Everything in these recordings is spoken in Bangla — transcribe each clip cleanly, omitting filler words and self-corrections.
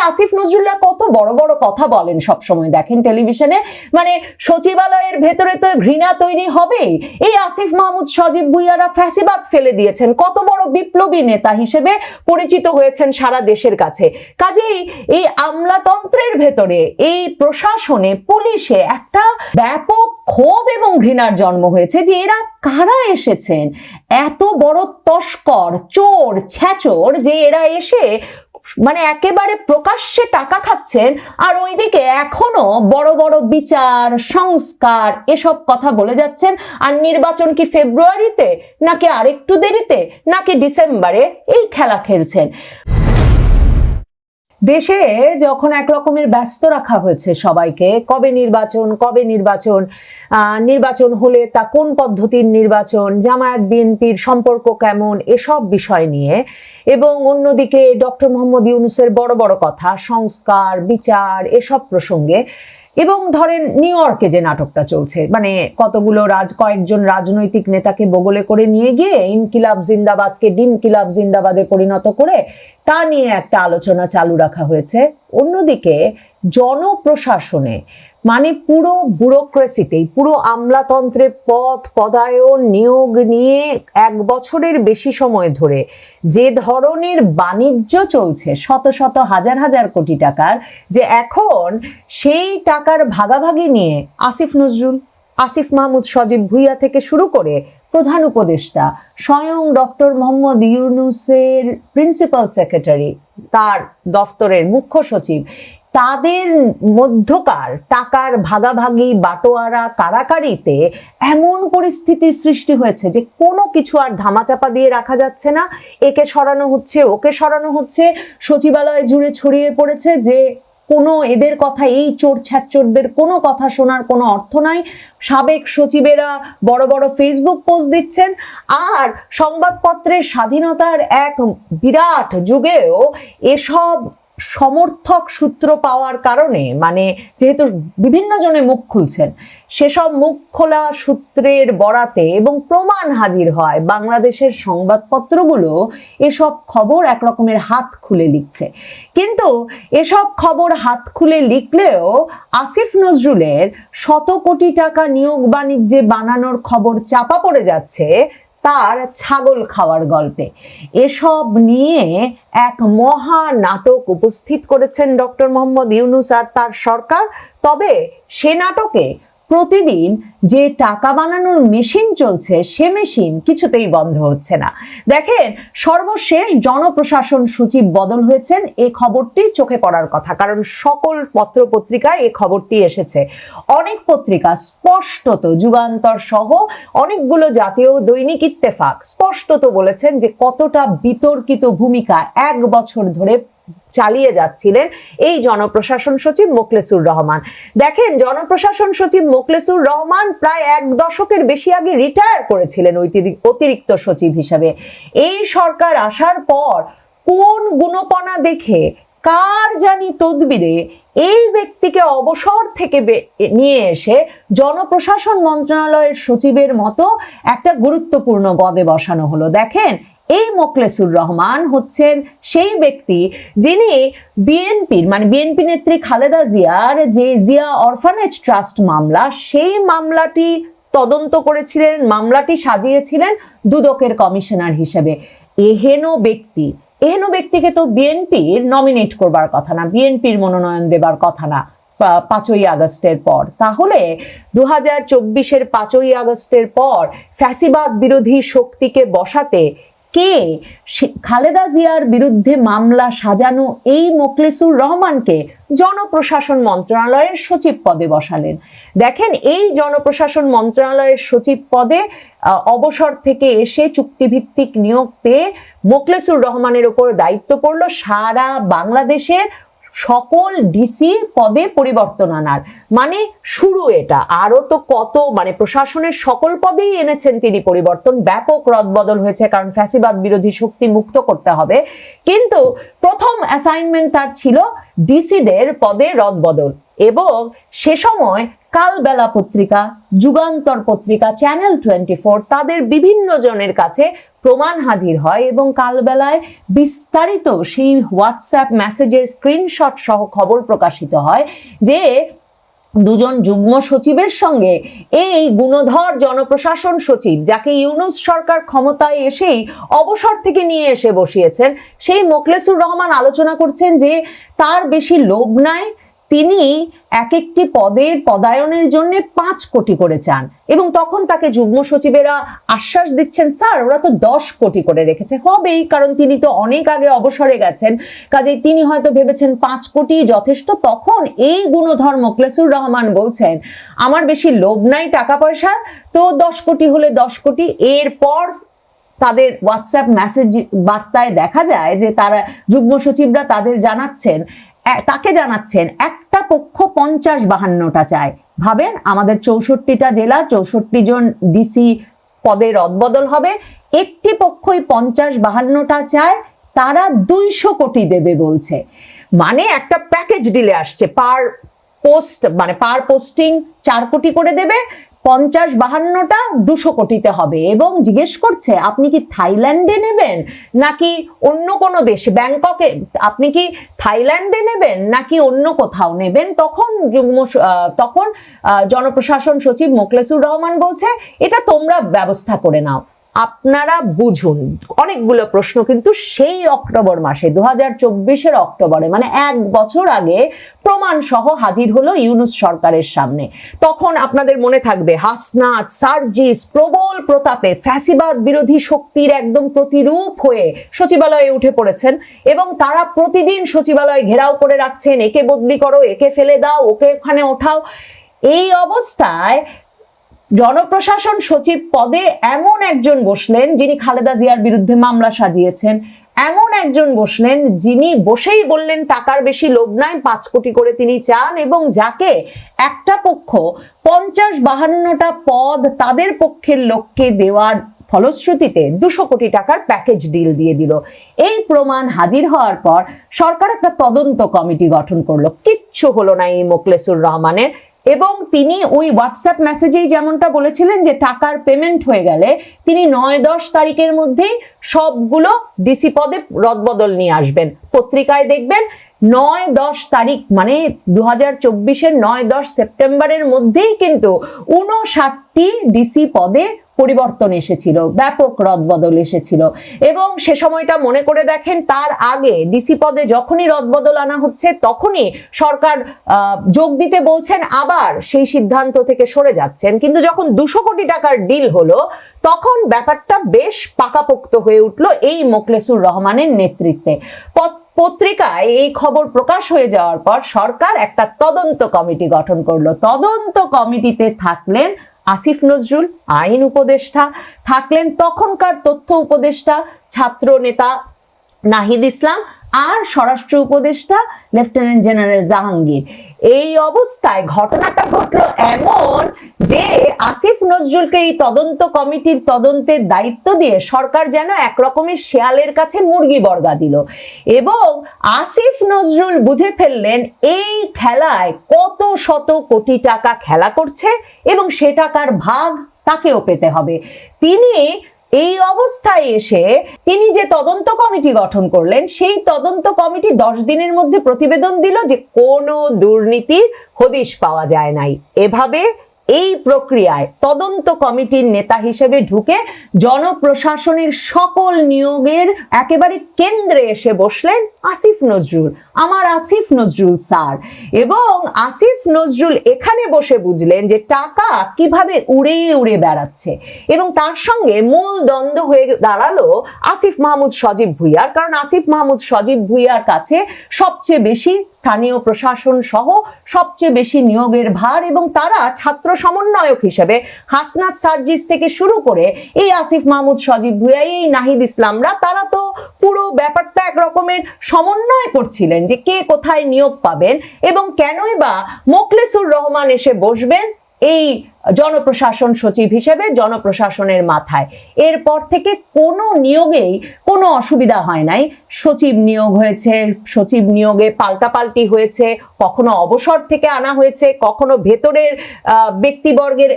আসিফ নজরুল্লাহ কত বড় বড় কথা বলেন সব সময়, দেখেন টেলিভিশনে, মানে সচিবালয়ের ভেতরে তো ঘৃণা তৈরি হবে। এই আসিফ মাহমুদ সজীব ভুইয়ারা ফ্যাসিবাদ ফেলে দিয়েছেন, কত বড় বিপ্লবী নেতা হিসেবে পরিচিত হয়েছেন সারা দেশের কাছে। কাজেই এই আমলাতন্ত্রের ভেতরে, এই প্রশাসনে, পুলিশে একটা ব্যাপক ক্ষোভ এবং ঘৃণার জন্ম হয়েছে যে এরা কারা এসেছেন, এত বড় তস্কর, চোর, ছ্যাচোর, যে এরা এসে মানে একেবারে প্রকাশ্যে টাকা খাচ্ছেন, আর ওইদিকে এখনো বড় বড় বিচার, সংস্কার এসব কথা বলে যাচ্ছেন। আর নির্বাচন কি ফেব্রুয়ারিতে, নাকি আরেকটু দেরিতে, নাকি ডিসেম্বরে, এই খেলা খেলছেন। দেশে যখন এক রকমের ব্যস্ত রাখা হয়েছে সবাইকে, কবে নির্বাচন, কবে নির্বাচন, নির্বাচন হলে তা কোন পদ্ধতির নির্বাচন, জামায়াত বিএনপির সম্পর্ক কেমন, এসব বিষয় নিয়ে, এবং অন্যদিকে ডক্টর মোহাম্মদ ইউনূসের বড় বড় কথা, সংস্কার, বিচার, এসব প্রসঙ্গে, এবং ধরেন নিউ ইয়র্কে যে নাটকটা চলছে, মানে কতগুলো কয়েকজন রাজনৈতিক নেতাকে বগলে করে নিয়ে গিয়ে ইনকিলাব জিন্দাবাদকে ডিনকিলাব জিন্দাবাদে পরিণত করে তা নিয়ে একটা আলোচনা চালু রাখা হয়েছে। অন্যদিকে জনপ্রশাসনে, মানে পুরো ব্যুরোক্রেসিতেই, পুরো আমলাতন্ত্রে পদ পদায়ন নিয়োগ নিয়ে 1 বছরের বেশি সময় ধরে যে ধরনের বাণিজ্য চলছে, শত শত হাজার হাজার কোটি টাকার, যে এখন সেই টাকার ভাগাভাগি নিয়ে আসিফ নজরুল, আসিফ মাহমুদ সজীব ভুইয়া থেকে শুরু করে প্রধান উপদেষ্টা, স্বয়ং ডক্টর মোহাম্মদ ইউনূসের প্রিন্সিপাল সেক্রেটারি, তার দফতরের মুখ্য সচিব, তাদের মধ্যকার টাকার ভাগাভাগি, বাটোয়ারা, কারাকারিতে এমন পরিস্থিতির সৃষ্টি হয়েছে যে কোনো কিছু আর ধামাচাপা দিয়ে রাখা যাচ্ছে না। একে সরানো হচ্ছে, ওকে সরানো হচ্ছে, সচিবালয় জুড়ে ছড়িয়ে পড়েছে যে কোনো এদের কথা, এই চোর ছ্যাচোরদের কোনো কথা শোনার কোনো অর্থ নাই। সাবেক সচিবেরা বড় বড় ফেসবুক পোস্ট দিচ্ছেন, আর সংবাদপত্রের স্বাধীনতার এক বিরাট যুগেও এসব সমর্থক সূত্র পাওয়ার কারণে, মানে যেহেতু বিভিন্ন জনে মুখ খুলছেন, সেসব মুখ খোলা সূত্রের বরাতে এবং প্রমাণ হাজির হয়, বাংলাদেশের সংবাদপত্রগুলো এসব খবর এক রকমের হাত খুলে লিখছে। কিন্তু এসব খবর হাত খুলে লিখলেও আসিফ নজরুলের শত কোটি টাকা নিয়োগ বাণিজ্যে বানানোর খবর চাপা পড়ে যাচ্ছে তার ছাগল খাওয়ার গল্পে। এসব নিয়ে এক মহা নাটক উপস্থিত করেছেন ডক্টর মোহাম্মদ ইউনূস আর তার সরকার। তবে সে নাটকে প্রতিদিন যে টাকা বানানোর মেশিন চলছে, সে মেশিন কিছুতেই বন্ধ হচ্ছে না। দেখেন, সর্বশেষ জনপ্রশাসন সচিব বদল হয়েছেন, এই খবরটি চোখে পড়ার কথা, কারণ সকল পত্র পত্রিকায় এই খবরটি এসেছে। অনেক পত্রিকা স্পষ্টত, যুগান্তর সহ অনেকগুলো জাতীয় দৈনিক, ইত্তেফাক স্পষ্টত বলেছেন যে কতটা বিতর্কিত ভূমিকা 1 বছর ধরে চালিয়ে যাচ্ছিলেন এই জনপ্রশাসন সচিব মোখলেসুর রহমান। দেখেন, জনপ্রশাসন সচিব মোখলেসুর রহমান প্রায় 1 দশকের বেশি আগে রিটায়ার করেছিলেন অতিরিক্ত সচিব হিসাবে। এই সরকার আসার পর কোন গুণপনা দেখে, কার জানি তদবিরে এই ব্যক্তিকে অবসর থেকে নিয়ে এসে জনপ্রশাসন মন্ত্রণালয়ের সচিবের মতো একটা গুরুত্বপূর্ণ পদে বসানো হলো। দেখেন, এই মোখলেসুর রহমান হচ্ছেন সেই ব্যক্তি যিনি বিএনপির, মানে বিএনপি নেত্রী খালেদা জিয়ার যে জিয়া অরফানেজ ট্রাস্ট মামলা, সেই মামলাটি তদন্ত করেছিলেন, মামলাটি সাজিয়েছিলেন দুদকের কমিশনার হিসেবে। এহেন ব্যক্তিকে তো বিএনপির নমিনেট করবার কথা না, বিএনপির মনোনয়ন দেবার কথা না 5ই আগস্টের পর। তাহলে 2024-এর 5ই আগস্টের পর ফ্যাসিবাদ বিরোধী শক্তিকে বসাতে কে খালেদা জিয়ার বিরুদ্ধে মামলা সাজানো এই মোখলেসুর রহমানকে জনপ্রশাসন মন্ত্রণালয়ের সচিব পদে বসালেন? দেখেন, এই জনপ্রশাসন মন্ত্রণালয়ের সচিব পদে অবসর থেকে এসে চুক্তিভিত্তিক নিয়োগ পেয়ে মোখলেসুর রহমানের উপর দায়িত্ব পড়লো সারা বাংলাদেশের সকল ডিসি পদে পরিবর্তন আনার। মানে শুরু এটা, আরো তো কত, মানে প্রশাসনের সকল পদেই এনেছেন তিনি পরিবর্তন। ব্যাপক রদবদল হয়েছে, কারণ ফ্যাসিবাদ বিরোধী শক্তি মুক্ত করতে হবে। কিন্তু প্রথম অ্যাসাইনমেন্ট তার ছিল ডিসিদের পদে রদবদল, এবং সে সময় কালবেলা পত্রিকা, যুগান্তর পত্রিকা, চ্যানেল 24 তাদের বিভিন্ন জনের কাছে প্রমাণ হাজির হয় এবং কালবেলায় বিস্তারিত সেই হোয়াটসঅ্যাপ মেসেজের স্ক্রিনশট সহ খবর প্রকাশিত হয় যে দুজন যুগ্ম সচিবের সঙ্গে এই গুণধর জনপ্রশাসন সচিব, যাকে ইউনূস সরকার ক্ষমতায় এসেই অবসর থেকে নিয়ে এসে বসিয়েছেন, সেই মোখলেসুর রহমান আলোচনা করছেন যে তার বেশি লোভ নাই, তিনি এক একটি পদের পদায়নের জন্য 5 কোটি করে চান। এবং তখন তাকে যুগ্ম সচিবেরা আশ্বাস দিচ্ছেন, স্যার ওরা তো 10 কোটি করে রেখেছে, হবেই, কারণ তিনি তো অনেক আগে অবসরে গেছেন, কাজেই তিনি হয়তো ভেবেছেন 5 কোটি যথেষ্ট। তখন এই গুণধর মোখলেসুর রহমান বলছেন, আমার বেশি লোভ নাই টাকা পয়সার, তো 10 কোটি হলে 10 কোটি। এরপর তাদের হোয়াটসঅ্যাপ মেসেজ বার্তায় দেখা যায় যে তারা যুগ্ম সচিবরা তাকে জানাচ্ছেন একটা পক্ষ 50-52টা চায়। ভাবেন, আমাদের 64টা জেলা, 64 জন ডিসি পদে রদবদল হবে, একটি পক্ষই 50-52টা চায়, তারা 200 কোটি দেবে বলছে। মানে একটা প্যাকেজ ডিলে আসছে, পার পোস্টিং 4 কোটি করে দেবে, 50-52টা 200 কোটিতে হবে। এবং জিজ্ঞেস করছে, আপনি কি থাইল্যান্ডে নেবেন নাকি অন্য কোনো দেশে, ব্যাংককে, আপনি কি থাইল্যান্ডে নেবেন নাকি অন্য কোথাও নেবেন? তখন জনপ্রশাসন সচিব মোখলেসুর রহমান বলছে, এটা তোমরা ব্যবস্থা করে নাও, আপনারা বুঝুন। অনেকগুলো প্রশ্ন কিন্তু সেই অক্টোবর মাসে 2024-এর অক্টোবরে, মানে 1 বছর আগে প্রমাণ সহ হাজির হলো ইউনূস সরকারের সামনে। তখন আপনাদের মনে থাকবে হাসনাত, সার্জিস প্রবল প্রতাপে ফ্যাসিবাদ বিরোধী শক্তির একদম প্রতিরূপ হয়ে সচিবালয়ে উঠে পড়েছেন এবং তারা প্রতিদিন সচিবালয় ঘেরাও করে রাখছেন, একে বদলি করো, একে ফেলে দাও, ওকে ওখানে ওঠাও। এই অবস্থায় জনপ্রশাসন সচিব পদে এমন একজন বসলেন যিনি খালেদা জিয়ার বিরুদ্ধে মামলা সাজিয়েছেন, এমন একজন বসলেন যিনি বসেই বললেন টাকার বেশি লোভ নাই, 5 কোটি করে তিনি চান, এবং যাকে একটা পক্ষ 50-52টা পদ তাদের পক্ষের লোককে দেওয়ার ফলশ্রুতিতে 200 কোটি টাকার প্যাকেজ ডিল দিয়ে দিল। এই প্রমাণ হাজির হওয়ার পর সরকার একটা তদন্ত কমিটি গঠন করলো। কিচ্ছু হলো না এই মোখলেসুর রহমানের, এবং তিনি ওই হোয়াটসঅ্যাপ মেসেজেই যেমনটা বলেছিলেন যে টাকার পেমেন্ট হয়ে গেলে তিনি 9-10 তারিখের মধ্যেই সবগুলো ডিসি পদে রদবদল নিয়ে আসবেন। পত্রিকায় দেখবেন 9-10 তারিখ, মানে 2024-এর 9-10 সেপ্টেম্বরের মধ্যেই কিন্তু 59টি ডিসি পদে পরিবর্তন এসেছিল, ব্যাপক রদবদল এসেছিল। এবং সে সময়টা মনে করে দেখেন, তার আগে ডিসি পদে যখনই রদবদল আনা হচ্ছে তখনই সরকার যোগ দিতে বলছেন, আবার সেই সিদ্ধান্ত থেকে সরে যাচ্ছেন। কিন্তু যখন 200 কোটি টাকার ডিল হলো তখন ব্যাপারটা বেশ পাকাপোক্ত হয়ে উঠলো এই মোখলেসুর রহমানের নেতৃত্বে। পত্রিকায় এই খবর প্রকাশ হয়ে যাওয়ার পর সরকার একটা তদন্ত কমিটি গঠন করলো। তদন্ত কমিটিতে থাকলেন আসিফ নজরুল, আইন উপদেষ্টা, থাকলেন তখনকার তথ্য উপদেষ্টা ছাত্র নেতা নাহিদ ইসলাম, আর স্বরাষ্ট্র উপদেষ্টা লেফটেন্যান্ট জেনারেল জাহাঙ্গীর। এই অবস্থায় ঘটনাটা ঘটলো এমন যে আসিফ নজরুলকে এই তদন্ত কমিটির তদন্তের দায়িত্ব দিয়ে সরকার যেন একরকমের শেয়ালের কাছে মুরগি বর্গা দিল। এবং আসিফ নজরুল বুঝে ফেললেন এই খেলায় কত শত কোটি টাকা খেলা করছে এবং সে টাকার ভাগ তাকেও পেতে হবে। তিনি এই অবস্থায় এসে তিনি যে তদন্ত কমিটি গঠন করলেন, সেই তদন্ত কমিটি 10 দিনের মধ্যে প্রতিবেদন দিল যে কোনো দুর্নীতির হদিশ পাওয়া যায় নাই। এভাবে এই প্রক্রিয়ায় তদন্ত কমিটির নেতা হিসেবে ঢুকে জনপ্রশাসনের সকল নিয়োগের একেবারে কেন্দ্রে এসে বসলেন আসিফ নজরুল, আমার আসিফ নজরুল স্যার। এবং আসিফ নজরুল এখানে বসে বুঝলেন যে টাকা কিভাবে উড়ে উড়ে বেড়াচ্ছে, এবং তার সঙ্গে মূল দ্বন্দ্ব হয়ে দাঁড়ালো আসিফ মাহমুদ সজীব ভুঁইয়ার। কারণ আসিফ মাহমুদ সজীব ভুঁইয়ার কাছে সবচেয়ে বেশি স্থানীয় প্রশাসন সহ সবচেয়ে বেশি নিয়োগের ভার, এবং তারা ছাত্র সমন্বয়ক হিসেবে হাসনাত, সার্জিস থেকে শুরু করে এই আসিফ মাহমুদ সজীব ভুঁইয়া, এই নাহিদ ইসলামরা, তারা তো পুরো ব্যাপারটা এক রকমের সমন্বয় করছিলেন যে কে কোথায় নিয়োগ পাবেন এবং কেনই বা মোখলেসুর রহমান এসে বসবেন এই জনপ্রশাসন সচিব হিসেবে জনপ্রশাসনের মাথায়। এরপর থেকে কোনো নিয়োগেই কোনো অসুবিধা হয় নাই। সচিব নিয়োগ হয়েছে, সচিব নিয়োগে পাল্টাপাল্টি হয়েছে, কখনো অবসর থেকে আনা হয়েছে, কখনো ভেতরের ব্যক্তিবর্গের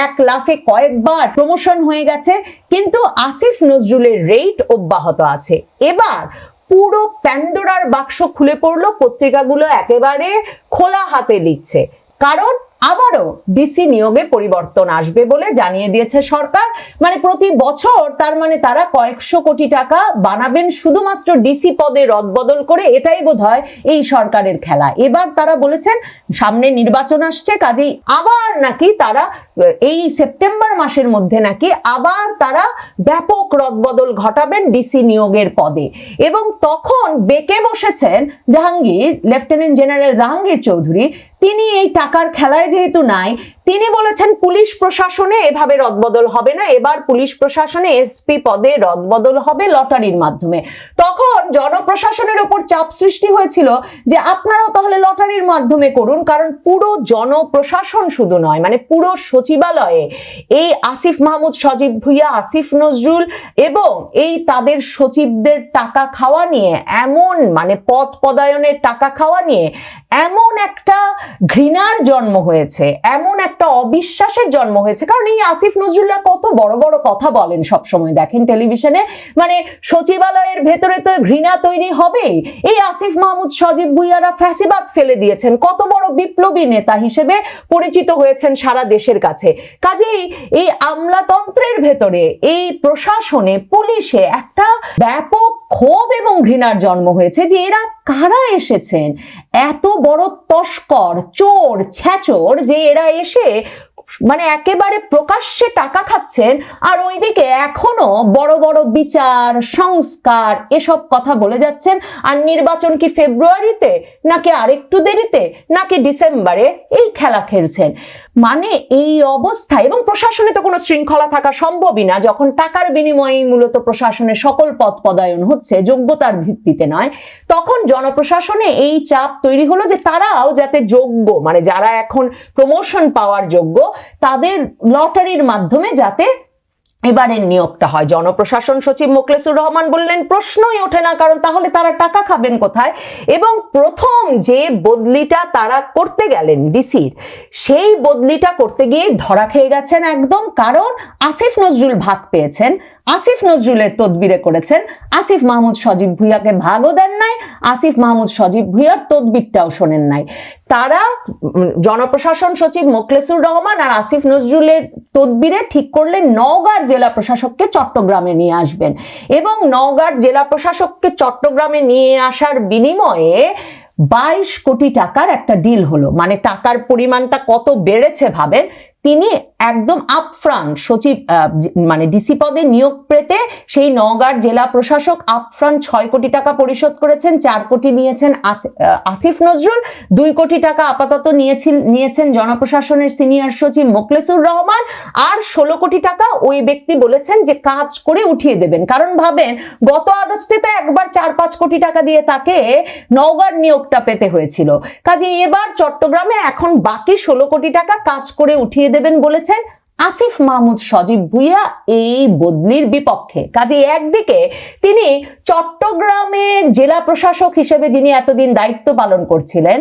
এক লাফে কয়েকবার প্রমোশন হয়ে গেছে, কিন্তু আসিফ নজরুলের রেট অব্যাহত আছে। এবার পুরো প্যান্ডোরার বাক্স খুলে পড়লো, পত্রিকাগুলো একেবারে খোলা হাতে লিখছে, কারণ আবারও ডিসি নিয়োগে পরিবর্তন আসবে বলে জানিয়ে দিয়েছে সরকার। মানে প্রতি বছর তার মানে তারা কয়েকশো কোটি টাকা বানাবেন শুধুমাত্র ডিসি পদে রদবদল করে। এটাই বোধহয় এই সরকারের খেলা। এবার তারা বলেছেন সামনে নির্বাচন আসছে, কাজেই আবার নাকি তারা এই সেপ্টেম্বর মাসের মধ্যে নাকি আবার তারা ব্যাপক রদবদল ঘটাবেন ডিসি নিয়োগের পদে। এবং তখন বেঁকে বসেছেন জাহাঙ্গীর, লেফটেন্যান্ট জেনারেল জাহাঙ্গীর চৌধুরী। তিনি এই টাকার খেলায় যেহেতু নাই, তিনি বলেছেন পুলিশ প্রশাসনে এভাবে রদবদল হবে না, এবার পুলিশ প্রশাসনে এসপি পদে রদবদল হবে লটারির মাধ্যমে। তখন জনপ্রশাসনের উপর চাপ সৃষ্টি হয়েছিল যে আপনারাও তাহলে লটারির মাধ্যমে করুন, কারণ পুরো জনপ্রশাসন শুধু নয়, মানে পুরো সচিবালয়ে এই আসিফ মাহমুদ সজীব ভুইয়া, আসিফ নজরুল এবং এই তাদের সচিবদের টাকা খাওয়া নিয়ে, এমন মানে পদ পদায়নের টাকা খাওয়া নিয়ে এমন একটা ঘৃণার জন্ম হয়েছে, এমন একটা অবিশ্বাসের জন্ম হয়েছে। কারণ এই আসিফ নজরুলরা কত বড় বড় কথা বলেন সবসময়, দেখেন টেলিভিশনে, মানে সচিবালয়ের ভেতরে তো ঘৃণা তৈরি হবেই। এই আসিফ মাহমুদ সজীব ভুইয়ারা ফ্যাসিবাদ ফেলে দিয়েছেন, কত বড় বিপ্লবী নেতা হিসেবে পরিচিত হয়েছেন সারা দেশের কাছে। কাজেই এই আমলাতন্ত্রের ভেতরে, এই প্রশাসনে, পুলিশে একটা ব্যাপক ক্ষোভ এবং ঘৃণার জন্ম হয়েছে যে এরা কারা এসেছেন, এত বড় তস্কর, চোর, ছ্যাচোর, যে এরা এসে মানে একেবারে প্রকাশ্যে টাকা খাচ্ছেন, আর ওইদিকে এখনো বড় বড় বিচার, সংস্কার এসব কথা বলে যাচ্ছেন। আর নির্বাচন কি ফেব্রুয়ারিতে, নাকি আরেকটু দেরিতে, নাকি ডিসেম্বরে, এই খেলা খেলছেন। মানে এই অবস্থা, এবং প্রশাসনে তো কোনো শৃঙ্খলা থাকা সম্ভবই না যখন টাকার বিনিময়ে মূলত প্রশাসনে সকল পদ পদায়ন হচ্ছে, যোগ্যতার ভিত্তিতে নয়। তখন জনপ্রশাসনে এই চাপ তৈরি হলো যে তারাও যাতে যোগ্য, মানে যারা এখন প্রমোশন পাওয়ার যোগ্য, তাদের লটারির মাধ্যমে যাতে এবারের নিয়োগটা হয়। জনপ্রশাসন সচিব মোখলেসুর রহমান বললেন প্রশ্নই ওঠে না, কারণ তাহলে তারা টাকা খাবেন কোথায়। এবং প্রথম যে বদলিটা তারা করতে গেলেন ডিসির, সেই বদলিটা করতে গিয়ে ধরা খেয়ে গেছেন একদম, কারণ আসিফ নজরুল ভাগ পেয়েছেন, আসিফ নজরুলের তদবিরে করেছেন, আসিফ মাহমুদ সজীব ভুইয়াকে ভাগও দেন নাই, আসিফ মাহমুদ সজীব ভুইয়ার তদবিরটাও শোনেন নাই। তারা জনপ্রশাসন সচিব মোখলেসুর রহমান আর আসিফ নজরুলের তদবিরে ঠিক করলেন নওগাঁর জেলা প্রশাসককে চট্টগ্রামে নিয়ে আসবেন, এবং নওগাঁর জেলা প্রশাসককে চট্টগ্রামে নিয়ে আসার বিনিময়ে 22 কোটি টাকার একটা ডিল হলো। মানে টাকার পরিমাণটা কত বেড়েছে ভাবেন। তিনি একদম আপফ্রন্ট সচিব মানে ডিসি পদে নিয়োগ পেতে সেই নওগাঁর জেলা প্রশাসক আপফ্রন্ট 6 কোটি টাকা পরিশোধ করেছেন, 4 কোটি নিয়েছেন আসিফ নজরুল, 2 কোটি টাকা আপাতত নিয়েছেন জনপ্রশাসনের সিনিয়র সচিব মোখলেসুর রহমান, আর 16 কোটি টাকা ওই ব্যক্তি বলেছেন যে কাজ করে উঠিয়ে দেবেন। কারণ ভাবেন গত আগস্টে তো একবার 4-5 কোটি টাকা দিয়ে তাকে নওগাঁর নিয়োগটা পেতে হয়েছিল। কাজে এবার চট্টগ্রামে এখন বাকি 16 কোটি টাকা কাজ করে উঠিয়ে দেবেন বলেছেন আসিফ মাহমুদ সজীব ভুইয়া এই বদলির বিপক্ষে। কাজে একদিকে তিনি চট্টগ্রামের জেলা প্রশাসক হিসেবে যিনি এতদিন দায়িত্ব পালন করছিলেন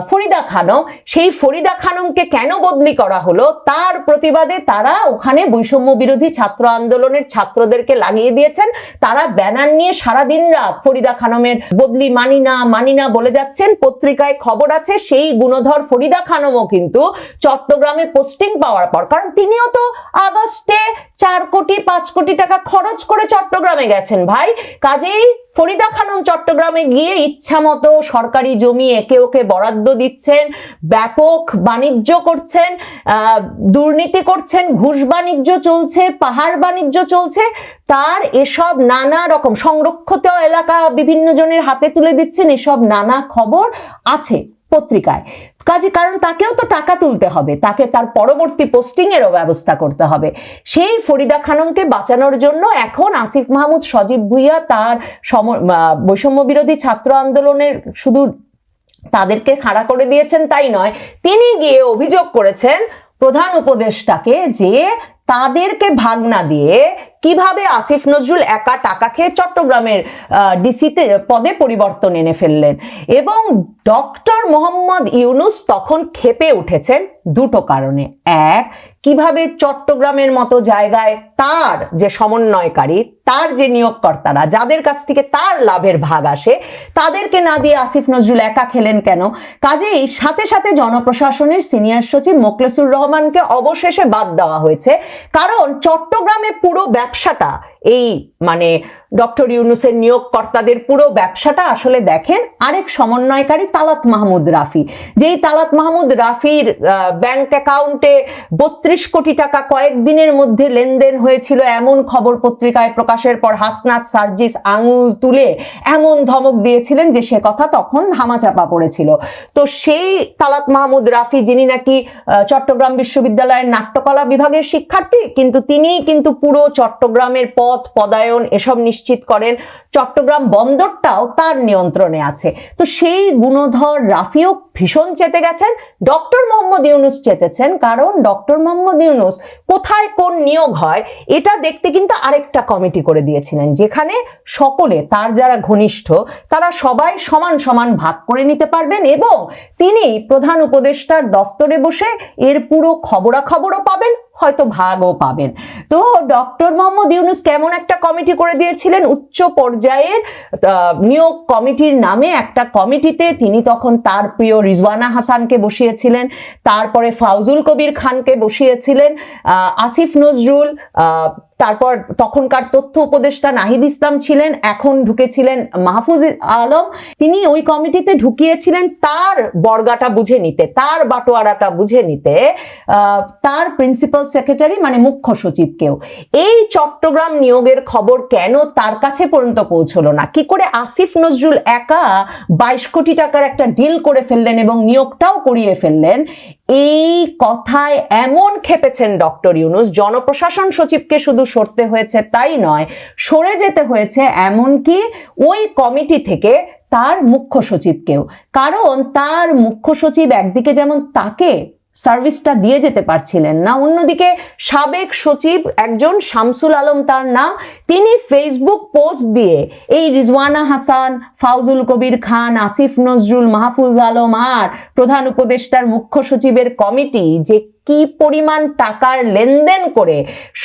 ফরিদা খানম, সেই ফরিদা খানমকে কেন বদলি করা হলো তার প্রতিবাদে তারা ওখানে বৈষম্য বিরোধী ছাত্র আন্দোলনের ছাত্রদেরকে লাগিয়ে দিয়েছেন। তারা ব্যানার নিয়ে সারাদিন রাত ফরিদা খানমের বদলি মানি না বলে যাচ্ছেন। পত্রিকায় খবর আছে সেই গুণধর ফরিদা খানমও কিন্তু চট্টগ্রামে পোস্টিং পাওয়ার পর, কারণ তিনিও তো আগস্টে 4 কোটি 5 কোটি টাকা খরচ করে চট্টগ্রামে গেছেন ভাই। কাজেই ফরিদা খানম চট্টগ্রামে গিয়ে ইচ্ছা মতো সরকারি জমি একে ওকে বরাদ্দ দিচ্ছেন, ব্যাপক বাণিজ্য করছেন, দুর্নীতি করছেন, ঘুষ বাণিজ্য চলছে, পাহাড় বাণিজ্য চলছে। তার এসব নানা রকম সংরক্ষিত এলাকা বিভিন্ন জনের হাতে তুলে দিচ্ছেন, এসব নানা খবর আছে পত্রিকায়। কারণ তাকেও তো টাকা তুলতে হবে, তাকে তার পরবর্তী পোস্টিং এরও ব্যবস্থা করতে হবে। সেই ফরিদা খানমকে বাঁচানোর জন্য এখন আসিফ মাহমুদ সজীব ভুইয়া তার বৈষম্য বিরোধী ছাত্র আন্দোলনের শুধু তাদেরকে খাড়া করে দিয়েছেন তাই নয়, তিনি গিয়ে অভিযোগ করেছেন প্রধান উপদেষ্টাকে যে তাদেরকে ভাগ না দিয়ে কিভাবে আসিফ নজরুল একা টাকা খেয়ে চট্টগ্রামের ডিসিতে পদে পরিবর্তন এনে ফেললেন। এবং ডক্টর মোহাম্মদ ইউনূস তখন ক্ষেপে উঠেছেন দুটো কারণে। এক, কিভাবে চট্টগ্রামের মতো জায়গায় তার যে সমন্বয়কারী, তার যে নিয়োগকর্তারা, যাদের কাছ থেকে তার লাভের ভাগ আসে, তাদেরকে না দিয়ে আসিফ নজরুল একা খেলেন কেন। কাজেই সাথে সাথে জনপ্রশাসনের সিনিয়র সচিব মোখলেসুর রহমানকে অবশেষে বাদ দেওয়া হয়েছে, কারণ চট্টগ্রামে পুরো ব্যবসাটা, এই মানে ডক্টর ইউনূসের নিয়োগকর্তাদের পুরো ব্যবসাটা আসলে দেখেন আরেক সমন্বয়কারী তালাত মাহমুদ রাফি। যেই তালাত মাহমুদ রাফির ব্যাংক অ্যাকাউন্টে 32 কোটি টাকা কয়েকদিনের মধ্যে লেনদেন হয়েছিল, এমন খবর পত্রিকায় প্রকাশের পর হাসনাত সার্জিস আঙুল তুলে এমন ধমক দিয়েছিলেন যে সে কথা তখন ধামাচাপা পড়েছিল। তো সেই তালাত মাহমুদ রাফি, যিনি নাকি চট্টগ্রাম বিশ্ববিদ্যালয়ের নাট্যকলা বিভাগের শিক্ষার্থী, কিন্তু তিনিই কিন্তু পুরো চট্টগ্রামের পথ পদায়ন এসব নিশ্চিত করেন, চট্টগ্রাম বন্দরটাও তার নিয়ন্ত্রণে আছে। তো সেই গুণধর রাফিও ভীষণ চেতে গেছেন, ডক্টর মোহাম্মদ ইউনূস চেতেছেন, কারণ ডক্টর মোহাম্মদ ইউনূস কোথায় কোন নিয়োগ হয় এটা দেখতে কিন্তু আরেকটা কমিটি করে দিয়েছিলেন, যেখানে সকলে তার যারা ঘনিষ্ঠ তারা সবাই সমান সমান ভাগ করে নিতে পারবেন এবং তিনি প্রধান উপদেষ্টার দফতরে বসে এর পুরো খবরাখবরও পাবেন, হয়তো ভাগও পাবেন। তো ডক্টর মোহাম্মদ ইউনূস কেমন একটা কমিটি করে দিয়েছিলেন, উচ্চ পর্যায়ের নিয়োগ কমিটির নামে একটা কমিটিতে তিনি তখন তার প্রিয় রিজওয়ানা হাসানকে বসিয়েছিলেন, তারপরে ফাউজুল কবির খানকে বসিয়েছিলেন, আসিফ নজরুল, তারপর তখনকার তথ্য উপদেষ্টা নাহিদ ইসলাম ছিলেন, এখন ঢুকেছিলেন মাহফুজ আলম। তিনি ওই কমিটিতে ঢুকিয়েছিলেন তার বর্গাটা বুঝে নিতে, তার বাটোয়ারাটা বুঝে নিতে তার প্রিন্সিপাল সেক্রেটারি মানে মুখ্য সচিবকেও। এই চট্টগ্রাম নিয়োগের খবর কেন তার কাছে পর্যন্ত পৌঁছলো না? কি করে আসিফ নজরুল একা 22 কোটি টাকার একটা ডিল করে ফেললেন এবং নিয়োগটাও করিয়ে ফেললেন? এই কথায় এমন খেপেছেন ডক্টর ইউনূস, জনপ্রশাসন সচিবকে শুধু সরতে হয়েছে তাই নয়, সরে যেতে হয়েছে এমনকি ওই কমিটি থেকে তার মুখ্য সচিবকেও। কারণ তার মুখ্য সচিব একদিকে যেমন তাকে সার্ভিসটা দিয়ে যেতে পারছিলেন না, অন্যদিকে সাবেক সচিব একজন শামসুল আলম তার নাম, তিনি ফেসবুক পোস্ট দিয়ে এই রিজওয়ানা হাসান, ফাউজুল কবির খান, আসিফ নজরুল, মাহফুজ আলম আর প্রধান উপদেষ্টার মুখ্য সচিবের কমিটি যে কি পরিমাণ টাকার লেনদেন করে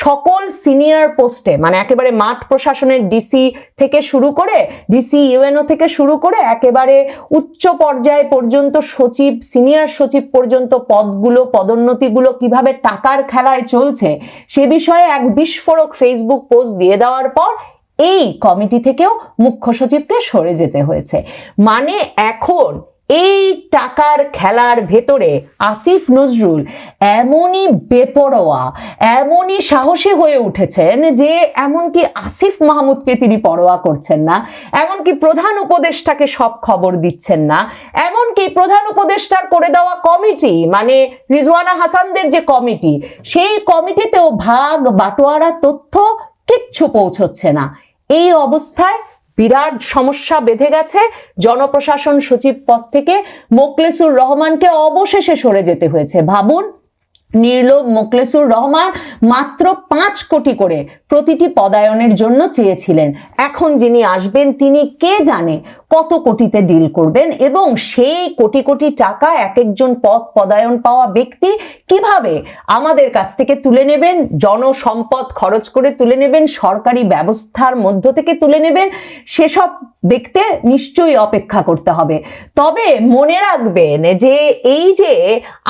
সকল সিনিয়র পোস্টে, মানে একেবারে মাঠ প্রশাসনের ডিসি থেকে শুরু করে, ডিসি ইউএনও থেকে শুরু করে একেবারে উচ্চ পর্যায় পর্যন্ত সচিব, সিনিয়র সচিব পর্যন্ত পদগুলো, পদোন্নতিগুলো কিভাবে টাকার খেলায় চলছে সে বিষয়ে এক বিস্ফোরক ফেসবুক পোস্ট দিয়ে দেওয়ার পর এই কমিটি থেকেও মুখ্য সচিবকে সরে যেতে হয়েছে। মানে এখন এই টাকার খেলার ভেতরে আসিফ নজরুল এমনই বেপরোয়া, এমনই সাহসী হয়ে উঠেছেন যে এমনকি আসিফ মাহমুদকে তিনি পরোয়া করছেন না, এমনকি প্রধান উপদেষ্টাকে সব খবর দিচ্ছেন না, এমনকি প্রধান উপদেষ্টার করে দেওয়া কমিটি মানে রিজওয়ানা হাসানদের যে কমিটি, সেই কমিটিতেও ভাগ বাটোয়ারা তথ্য কিচ্ছু পৌঁছচ্ছে না। এই অবস্থায় বিরাট সমস্যা বেঁধে গেছে, জনপ্রশাসন সচিব পদ থেকে মোখলেসুর রহমানকে অবশেষে সরে যেতে হয়েছে। ভাবুন, নির্লোভ মোখলেসুর রহমান মাত্র 5 কোটি করে প্রতিটি পদায়নের জন্য চেয়েছিলেন, এখন যিনি আসবেন তিনি কে জানে কত কোটিতে ডিল করবেন এবং সেই কোটি কোটি টাকা এক একজন পদ পদায়ন পাওয়া ব্যক্তি কিভাবে আমাদের কাছ থেকে তুলে নেবেন, জনসম্পদ খরচ করে তুলে নেবেন, সরকারি ব্যবস্থার মধ্য থেকে তুলে নেবেন, সেসব দেখতে নিশ্চয়ই অপেক্ষা করতে হবে। তবে মনে রাখবেন যে এই যে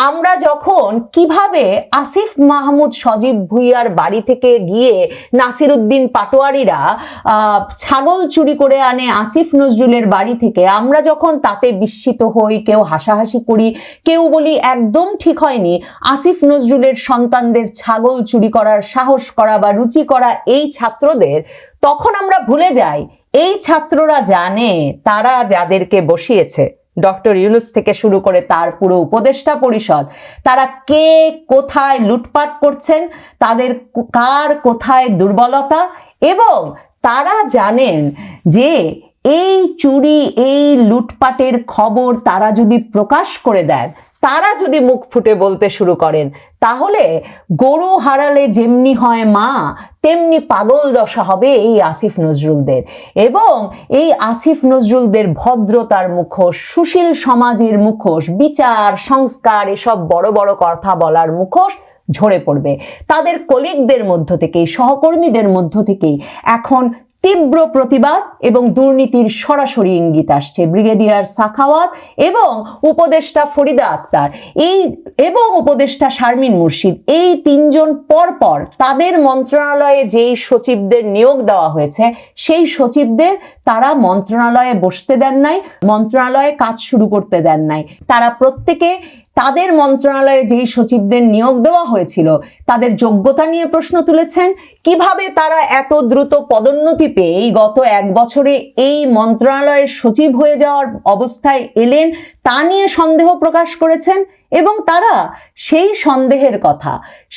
আমরা যখন কিভাবে আসিফ মাহমুদ সজীব ভুইয়ার বাড়ি থেকে গিয়ে নাসিরউদ্দিন পাটোয়ারিরা ছাগল চুরি করে আনে আসিফ নজরুলের বাড়ি থেকে, আমরা যখন তাতে বিস্মিত হই, কেউ হাসাহাসি করি, কেউ বলি একদম ঠিক হয়নি, আসিফ নজরুলের সন্তানদের ছাগল চুরি করার সাহস করা বা রুচি করা এই ছাত্রদের, তখন আমরা ভুলে যাই এই ছাত্ররা জানে তারা যাদেরকে বসিয়েছে ডক্টর ইউনূস থেকে শুরু করে তার পুরো উপদেষ্টা পরিষদ, তারা কে কোথায় লুটপাট করছেন, তাদের কার কোথায় দুর্বলতা, এবং তারা জানেন যে এই চুরি, এই লুটপাটের খবর তারা যদি প্রকাশ করে দেন, তারা যদি মুখ ফুটে বলতে শুরু করেন, তাহলে গরু হারালে যেমনি হয় মা, তেমনি পাগল দশা হবে এই আসিফ নজরুলদের। এবং এই আসিফ নজরুলদের ভদ্রতার মুখোশ, সুশীল সমাজের মুখোশ, বিচার সংস্কার এসব বড় বড় কথা বলার মুখোশ ঝরে পড়বে। তাদের কলিগদের মধ্য থেকেই, সহকর্মীদের মধ্য থেকেই এখন তীব্র প্রতিবাদ এবং দুর্নীতির সরাসরি ইঙ্গিত আসছে। ব্রিগেডিয়ার সাখাওয়াত এবং উপদেষ্টা ফরিদা আক্তার এবং উপদেষ্টা শারমিন মুর্শিদ, এই তিনজন পরপর তাদের মন্ত্রণালয়ে যেই সচিবদের নিয়োগ দেওয়া হয়েছে, সেই সচিবদের তারা মন্ত্রণালয়ে বসতে দেন নাই, মন্ত্রণালয়ে কাজ শুরু করতে দেন নাই। তারা প্রত্যেকে তাদের মন্ত্রণালয়ে যেই সচিবদের নিয়োগ দেওয়া হয়েছিল তাদের যোগ্যতা নিয়ে প্রশ্ন তুলেছেন। কিভাবে তারা এত দ্রুত পদোন্নতি পেয়ে এই গত 1 বছরে এই মন্ত্রণালয়ের সচিব হয়ে যাওয়ার অবস্থায় এলেন তা নিয়ে সন্দেহ প্রকাশ করেছেন। এবং তারা সেই সন্দেহের কথা,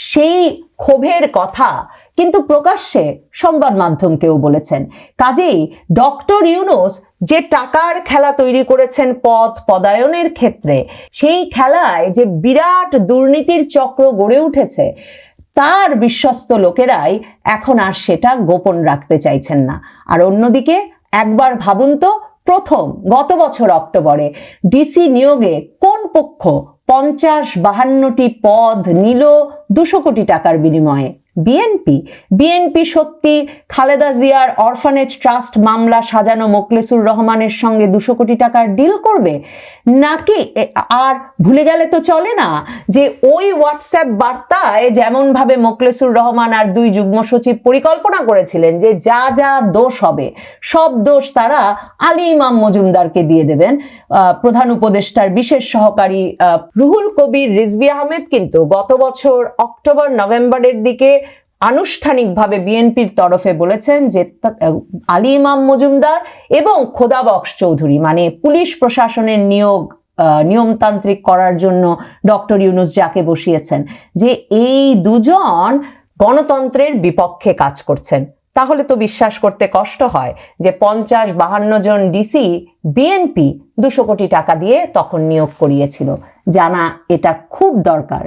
সেই ক্ষোভের কথা কিন্তু প্রকাশ্যে সংবাদ মাধ্যমকেও বলেছেন। কাজেই ডক্টর ইউনূস যে টাকার খেলা তৈরি করেছেন পদ পদায়নের ক্ষেত্রে, সেই খেলায় যে বিরাট দুর্নীতির চক্র গড়ে উঠেছে, তার বিশ্বস্ত লোকেরাই এখন আর সেটা গোপন রাখতে চাইছেন না। আর অন্যদিকে একবার ভাবুন তো, গত বছর অক্টোবরে ডিসি নিয়োগে কোন পক্ষ 50-52টি পদ নিল 200 কোটি টাকার বিনিময়ে? বিএনপি সত্যি খালেদা জিয়ার অরফানেজ ট্রাস্ট মামলা সাজানো মোখলেসুর রহমানের সঙ্গে 200 কোটি টাকার ডিল করবে? নাকি আর ভুলে গেলে তো চলে না যে ওই হোয়াটসঅ্যাপ বার্তায় যেমন ভাবে মোখলেসুর রহমান আর 2 যুগ্ম সচিব পরিকল্পনা করেছিলেন যে যা যা দোষ হবে সব দোষ তারা আলী ইমাম মজুমদারকে দিয়ে দেবেন। প্রধান উপদেষ্টার বিশেষ সহকারী রুহুল কবির রিজভী আহমেদ কিন্তু গত বছর অক্টোবর নভেম্বরের দিকে আনুষ্ঠানিকভাবে বিএনপির তরফে বলেছেন যে আলী ইমাম মজুমদার এবং খোদাবক্স চৌধুরী, মানে পুলিশ প্রশাসনের নিয়মতান্ত্রিক করার জন্য ডক্টর ইউনূস যাকে বসিয়েছেন, যে এই দুজন গণতন্ত্রের বিপক্ষে কাজ করছেন। তাহলে তো বিশ্বাস করতে কষ্ট হয় যে 50-52 জন ডিসি বিএনপি 200 কোটি টাকা দিয়ে তখন নিয়োগ করিয়েছিল। জানা এটা খুব দরকার।